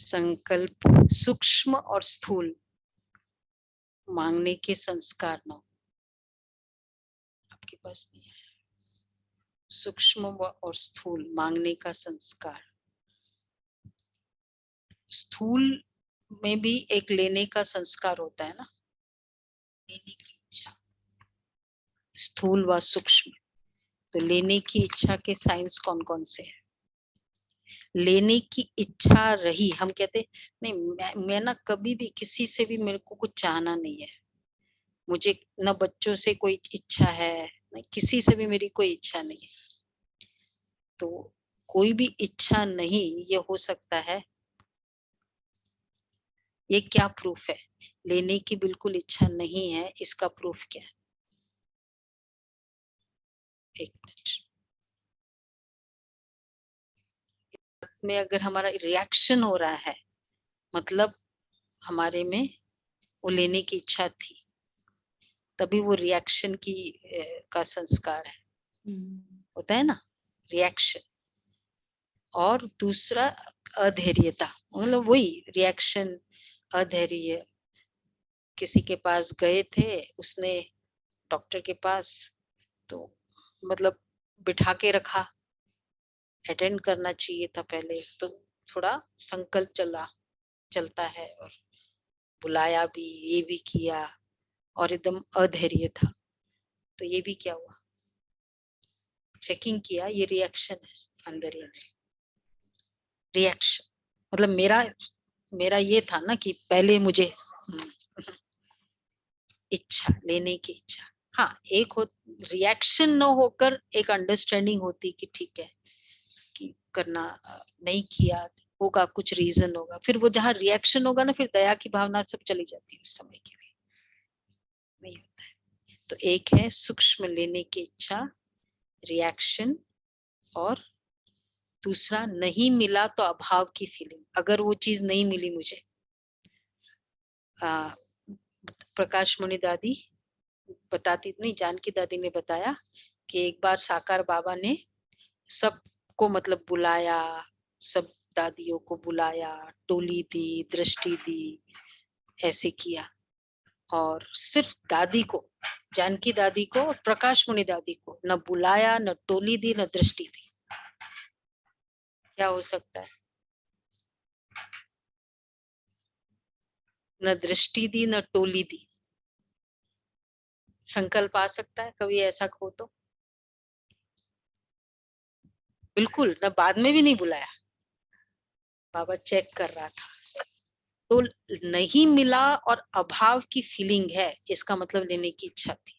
संकल्प सूक्ष्म और स्थूल मांगने के संस्कार न आपके पास नहीं है। सूक्ष्म और स्थूल मांगने का संस्कार। स्थूल में भी एक लेने का संस्कार होता है ना, लेने की इच्छा। स्थूल व सूक्ष्म, तो लेने की इच्छा के साइंस कौन कौन से हैं? लेने की इच्छा रही, हम कहते नहीं मैं ना कभी भी किसी से भी मेरे को कुछ चाहना नहीं है, मुझे न बच्चों से कोई इच्छा है न किसी से भी मेरी कोई इच्छा नहीं है। तो कोई भी इच्छा नहीं ये हो सकता है, ये क्या प्रूफ है? लेने की बिल्कुल इच्छा नहीं है, इसका प्रूफ क्या है? एक मिनट में अगर हमारा रिएक्शन हो रहा है मतलब हमारे में वो लेने की इच्छा थी, तभी वो रिएक्शन की का संस्कार है, होता है ना रिएक्शन। और दूसरा अधैर्यता, मतलब वही रिएक्शन, अधैर्य। किसी के पास गए थे, उसने डॉक्टर के पास, तो मतलब बिठा के रखा, अटेंड करना चाहिए था पहले, तो थोड़ा संकल्प चलता है और बुलाया भी, ये भी किया और एकदम अधैर्य था, तो ये भी क्या हुआ, चेकिंग किया, ये रिएक्शन है अंदर ही अंदर। रिएक्शन मतलब मेरा ये था ना कि पहले मुझे इच्छा, लेने की इच्छा। हाँ, एक हो रिएक्शन न होकर एक अंडरस्टैंडिंग होती कि ठीक है कि करना नहीं किया होगा, कुछ रीजन होगा, फिर वो जहाँ रिएक्शन होगा ना, फिर दया की भावना सब चली जाती है उस समय के लिए, नहीं होता है। तो एक है सूक्ष्म लेने की इच्छा, रिएक्शन, और दूसरा नहीं मिला तो अभाव की फीलिंग। अगर वो चीज नहीं मिली मुझे, प्रकाश मणि दादी बताती, नहीं जानकी दादी ने बताया कि एक बार साकार बाबा ने सबको मतलब बुलाया, सब दादियों को बुलाया, टोली दी, दृष्टि दी, ऐसे किया, और सिर्फ दादी को, जानकी दादी को और प्रकाश मुनि दादी को न बुलाया, न टोली दी, न दृष्टि दी। क्या हो सकता है? न दृष्टि दी, न टोली दी। संकल्प आ सकता है कभी ऐसा हो तो? बिल्कुल, न बाद में भी नहीं बुलाया, बाबा चेक कर रहा था, तो नहीं मिला और अभाव की फीलिंग है, इसका मतलब लेने की इच्छा थी।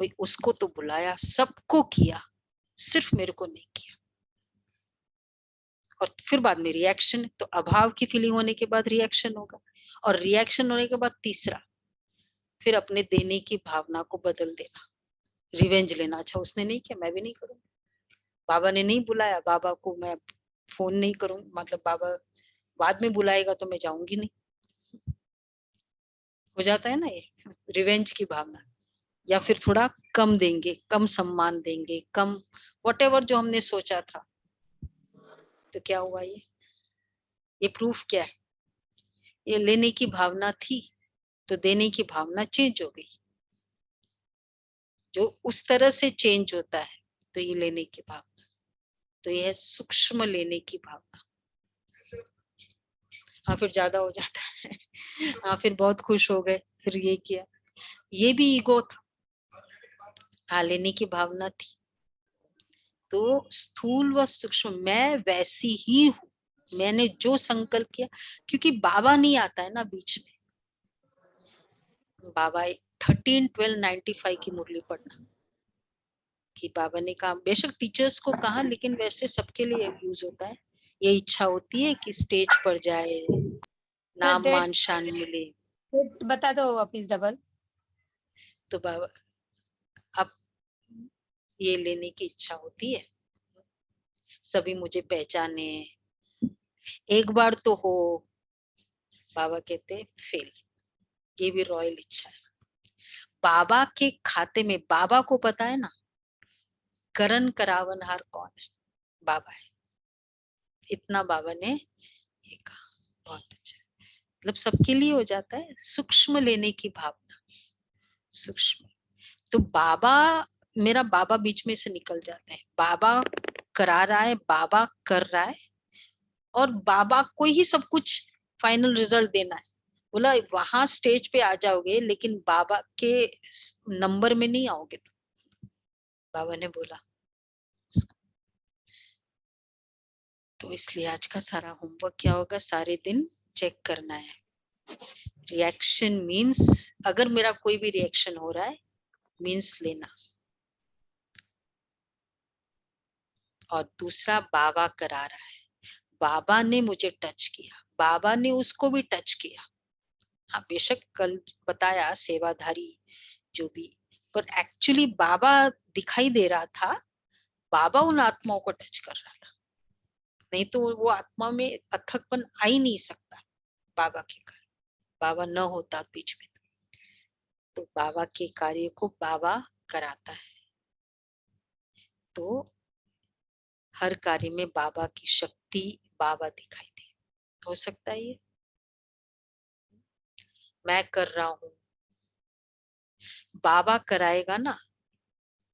भाई उसको तो बुलाया, सबको किया, सिर्फ मेरे को नहीं किया, और फिर बाद में रिएक्शन। तो अभाव की फीलिंग होने के बाद रिएक्शन होगा, और रिएक्शन होने के बाद तीसरा फिर अपने देने की भावना को बदल देना, रिवेंज लेना। अच्छा उसने नहीं किया, मैं भी नहीं करूंगा, बाबा ने नहीं बुलाया, बाबा को मैं फोन नहीं करूंगी, मतलब बाबा बाद में बुलाएगा तो मैं जाऊंगी नहीं, हो जाता है ना ये रिवेंज की भावना। या फिर थोड़ा कम देंगे, कम सम्मान देंगे, कम वॉटेवर जो हमने सोचा था, तो क्या हुआ ये प्रूफ क्या है? ये लेने की भावना थी तो देने की भावना चेंज हो गई, जो उस तरह से चेंज होता है, तो ये लेने की भावना, तो ये है सूक्ष्म लेने की भावना। हाँ फिर ज्यादा हो जाता है हाँ फिर बहुत खुश हो गए, फिर ये किया, ये भी ईगो था। हाँ लेने की भावना थी, तो स्थूल व सूक्ष्म मैं वैसी ही हूँ, मैंने जो संकल्प किया, क्योंकि बाबा नहीं आता है ना बीच में। बाबा 13-12-95 की मुरली पढ़ना, कि बाबा ने कहा, बेशक टीचर्स को कहा, लेकिन वैसे सबके लिए यूज होता है। ये इच्छा होती है कि स्टेज पर जाए, नाम मान शान मिले, बता दो वापिस डबल। तो बाबा अब ये लेने की इच्छा होती है, सभी मुझे पहचाने, एक बार तो हो, बाबा कहते फेल, ये भी रॉयल इच्छा है। बाबा के खाते में, बाबा को पता है ना करण करावनहार कौन है, बाबा है, इतना बाबा ने ये कहा, बहुत अच्छा, मतलब सबके लिए हो जाता है, सूक्ष्म लेने की भावना, सूक्ष्म। तो बाबा, मेरा बाबा बीच में से निकल जाते हैं, बाबा करा रहा है, बाबा कर रहा है, और बाबा को ही सब कुछ फाइनल रिजल्ट देना है। बोला वहां स्टेज पे आ जाओगे लेकिन बाबा के नंबर में नहीं आओगे। बाबा ने बोला, तो इसलिए आज का सारा होमवर्क क्या होगा, सारे दिन चेक करना है। रिएक्शन मीन्स, अगर मेरा कोई भी रिएक्शन हो रहा है मीन्स लेना, और दूसरा बाबा करा रहा है, बाबा ने मुझे टच किया, बाबा ने उसको भी टच किया। हाँ बेशक कल बताया सेवाधारी जो भी, पर एक्चुअली बाबा दिखाई दे रहा था, बाबा उन आत्माओं को टच कर रहा था, नहीं तो वो आत्मा में अथकपन आ ही नहीं सकता बाबा के कारण, बाबा न होता बीच में। तो बाबा के कार्य को बाबा कराता है, तो हर कार्य में बाबा की शक्ति, बाबा दिखाई दे। हो सकता है ये मैं कर रहा हूं, बाबा कराएगा ना,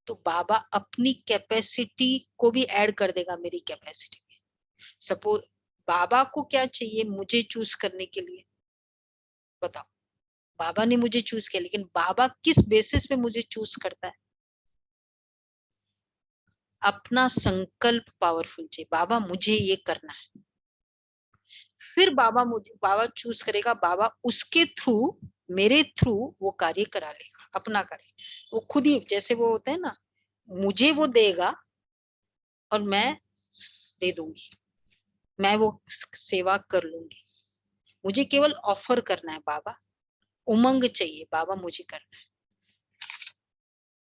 तो बाबा अपनी कैपेसिटी को भी ऐड कर देगा मेरी कैपेसिटी में। सपोज बाबा को क्या चाहिए मुझे चूज करने के लिए, बताओ। बाबा ने मुझे चूज किया, लेकिन बाबा किस बेसिस पे मुझे चूज करता है? अपना संकल्प पावरफुल चाहिए, बाबा मुझे ये करना है, फिर बाबा चूज करेगा, बाबा उसके थ्रू, मेरे थ्रू वो कार्य करा लेगा, अपना करे। वो खुद ही, जैसे वो होता है ना, मुझे वो देगा और मैं दे दूंगी, मैं वो सेवा कर लूंगी, मुझे केवल ऑफर करना है बाबा, उमंग चाहिए बाबा मुझे करना है।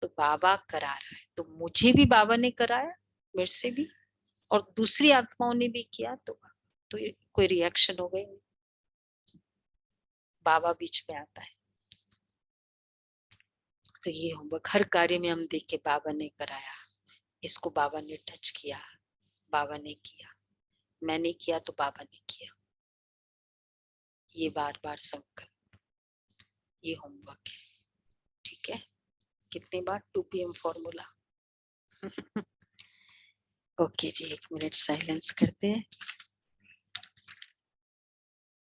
तो बाबा करा रहा है, तो मुझे भी बाबा ने कराया, मेरे से भी, और दूसरी आत्माओं ने भी किया, तो ये कोई रिएक्शन हो गई, बाबा बीच में आता है। तो ये होमवर्क हर कार्य में हम देख के बाबा ने कराया, इसको बाबा ने टच किया, बाबा ने किया, मैंने किया तो बाबा ने किया, ये बार बार संकल्प, ये होमवर्क है। ठीक है, कितनी बार 2 PM फॉर्मूला। ओके जी, 1 मिनट साइलेंस करते हैं।